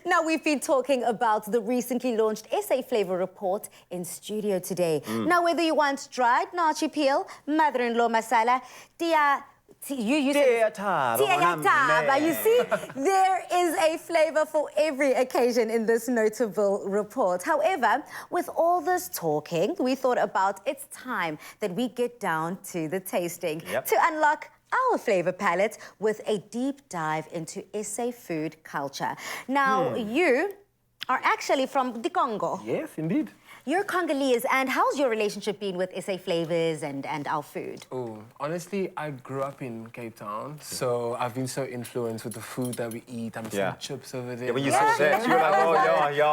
Now, we've been talking about the recently launched SA Flavour report in studio today. Now, whether you want dried nachi peel, mother-in-law masala, you see, there is a flavour for every occasion in this notable report. However, with all this talking, we thought about it's time that we get down to the tasting to unlock our flavour palette with a deep dive into SA food culture. Now, you are actually from the Congo. Yes, indeed. You're Congolese, and how's your relationship been with SA flavours and our food? Oh, honestly, I grew up in Cape Town, so I've been so influenced with the food that we eat. I'm seeing chips over there. Yeah, when you saw that, you were like, oh,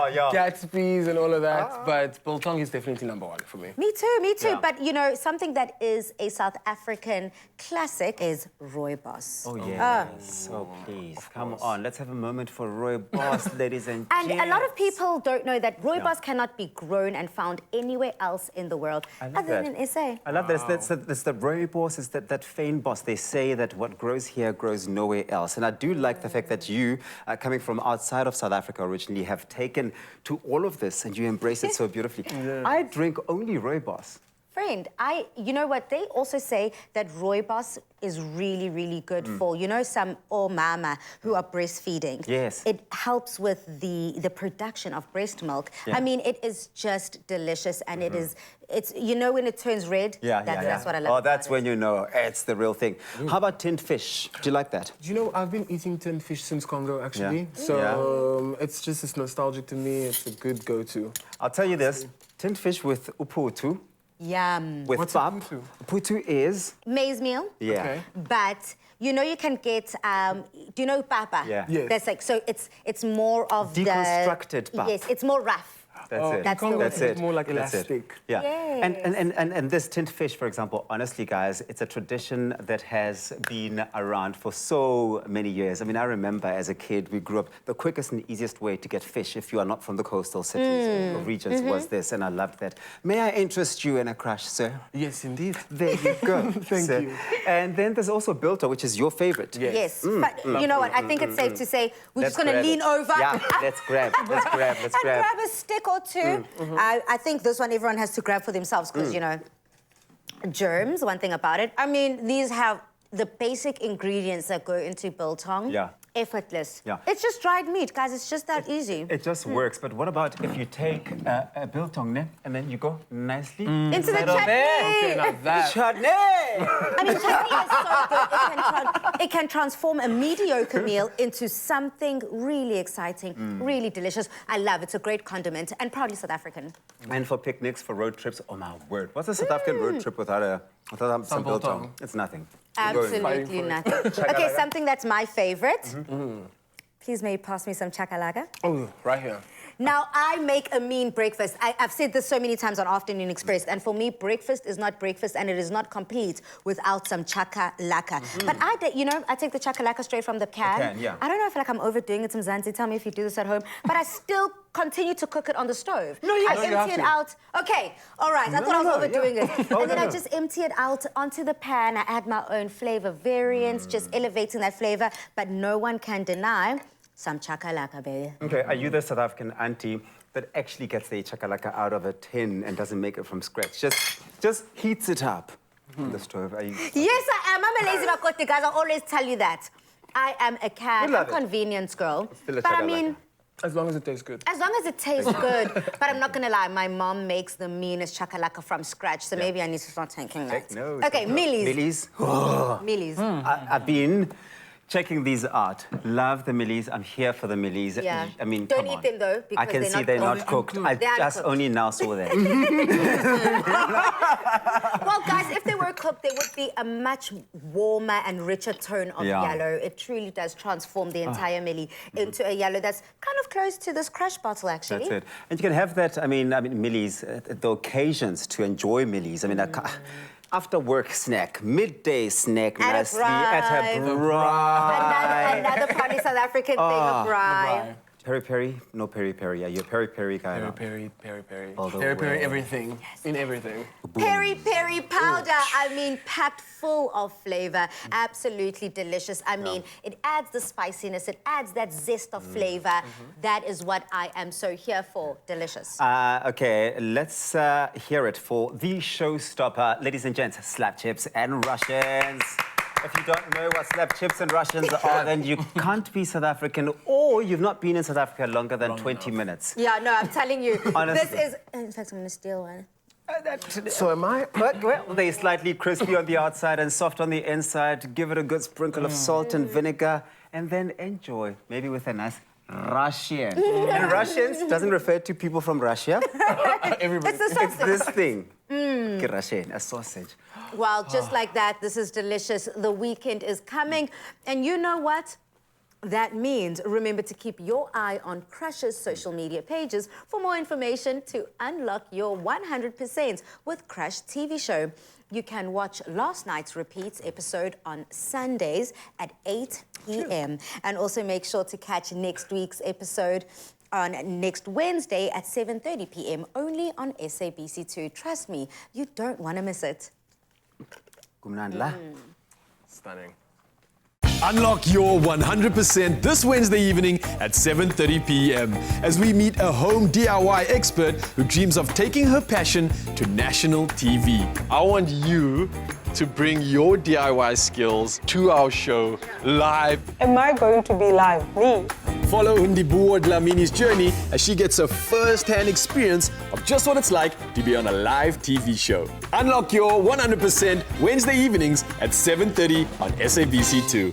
yeah. Gatsby's and all of that, but biltong is definitely #1 for me. Me too. Yeah. But, you know, something that is a South African classic is rooibos. Oh, yes. Oh, please, come on. Let's have a moment for rooibos, ladies and gents. And a lot of people don't know that rooibos cannot be grown and found anywhere else in the world other than in SA. I love that. It's the rooibos, it's that fynbos. They say that what grows here grows nowhere else. And I do like the fact that you, coming from outside of South Africa originally, have taken to all of this and you embrace it so beautifully. I drink only rooibos. Friend, you know what, they also say that rooibos is really, really good for, you know, some mama who are breastfeeding. Yes. It helps with the production of breast milk. I mean, it is just delicious, and it's, you know, when it turns red, that's what I love. Oh, that's when you know it's the real thing. How about tinned fish? Do you like that? Do you know, I've been eating tinned fish since Congo, actually. So it's just as nostalgic to me. It's a good go-to. I'll tell you this, tinned fish with uputu. Yum. With pap. Putu is maize meal. Yeah. Okay. But you know you can get do you know papa? Yeah. Yes. That's like, so it's more of deconstructed pap. Yes, it's more rough. That's it. That's it. More like That's it. elastic. Yeah. Yes. And this tinned fish, for example, honestly, guys, it's a tradition that has been around for so many years. I mean, I remember as a kid, we grew up, the quickest and easiest way to get fish if you are not from the coastal cities or regions was this, and I loved that. May I interest you in a crush, sir? Yes, indeed. There you go. Thank you. And then there's also bilto, which is your favorite. Yes. But you know what? I think it's safe to say we're just going to lean over. Yeah, let's grab. And grab a stick or two. I think this one everyone has to grab for themselves because, you know, germs, one thing about it. I mean, these have the basic ingredients that go into biltong. Yeah. Effortless. Yeah. It's just dried meat, guys. It's just that easy. It just works. But what about if you take a biltong and then you go nicely into the chutney? Okay, now that. Chutney! I mean, chutney is so good. It can transform a mediocre meal into something really exciting, really delicious. I love it. It's a great condiment and proudly South African. And for picnics, for road trips, oh my word. What's a South African road trip without some biltong? It's nothing. Absolutely nothing. Okay, something that's my favorite. Please may you pass me some chakalaka? Oh, right here. Now, I make a mean breakfast. I've said this so many times on Afternoon Express, and for me, breakfast is not breakfast, and it is not complete without some chakalaka. But I take the chakalaka straight from the can. I don't know if I'm overdoing it, Mzansi. Tell me if you do this at home. But I still continue to cook it on the stove. I empty it out. Okay, all right. I thought I was overdoing it. And then I just empty it out onto the pan. I add my own flavour variants, just elevating that flavour. But no one can deny some chakalaka, baby. Okay, are you the South African auntie that actually gets the chakalaka out of a tin and doesn't make it from scratch? Just heats it up on the stove. Are you... Yes, I am. I'm a lazy makoti, guys. I always tell you that. I am a cat. I'm a convenience girl. But I mean... As long as it tastes good. As long as it tastes good. But I'm not going to lie, my mom makes the meanest chakalaka from scratch, so maybe I need to start taking that. Okay, Millie's. Millie's? Millie's. I've been checking these out. Love the Millies. I'm here for the Millies. Yeah. I mean, don't come eat on. them though, because I can see they're not cooked. I just only now saw them. Well, guys, if they were cooked, they would be a much warmer and richer tone of yellow. It truly does transform the entire Millie into a yellow that's kind of close to this Krush bottle, actually. That's it. And you can have that, I mean Millies, the occasions to enjoy Millies. I mean, after work snack, midday snack, nicely at a braai. Another proudly South African thing, a braai. Peri-peri? No peri-peri. Yeah, you're a peri-peri guy. now. Peri, All the peri, way. everything, in everything. Peri peri powder, I mean, packed full of flavor. Absolutely delicious. I mean, it adds the spiciness, it adds that zest of flavor. That is what I am so here for. Delicious. Okay, let's hear it for the showstopper. Ladies and gents, slap chips and Russians. If you don't know what slap chips and Russians are, then you can't be South African, or you've not been in South Africa longer than 20 minutes. Yeah, no, I'm telling you, Honestly. this is... In fact, I'm going to steal one. So am I? Well, they're slightly crispy on the outside and soft on the inside. Give it a good sprinkle of salt and vinegar, and then enjoy, maybe with a nice Russian. And Russians doesn't refer to people from Russia. Everybody. It's the It's sausage. this thing. Russian, a sausage. Well, just like that, this is delicious. The weekend is coming. And you know what? That means remember to keep your eye on Krush's social media pages for more information to unlock your 100% with Krush TV show. You can watch last night's repeats episode on Sundays at 8 p.m. And also make sure to catch next week's episode on next Wednesday at 7:30 p.m. only on SABC2. Trust me, you don't want to miss it. Kumnandla. Stunning. Unlock your 100% this Wednesday evening at 7:30 p.m. as we meet a home DIY expert who dreams of taking her passion to national TV. I want you to bring your DIY skills to our show live. Am I going to be live? Me? Follow Hundibuo Dlamini's journey as she gets a first-hand experience of just what it's like to be on a live TV show. Unlock your 100% Wednesday evenings at 7:30 on SABC2.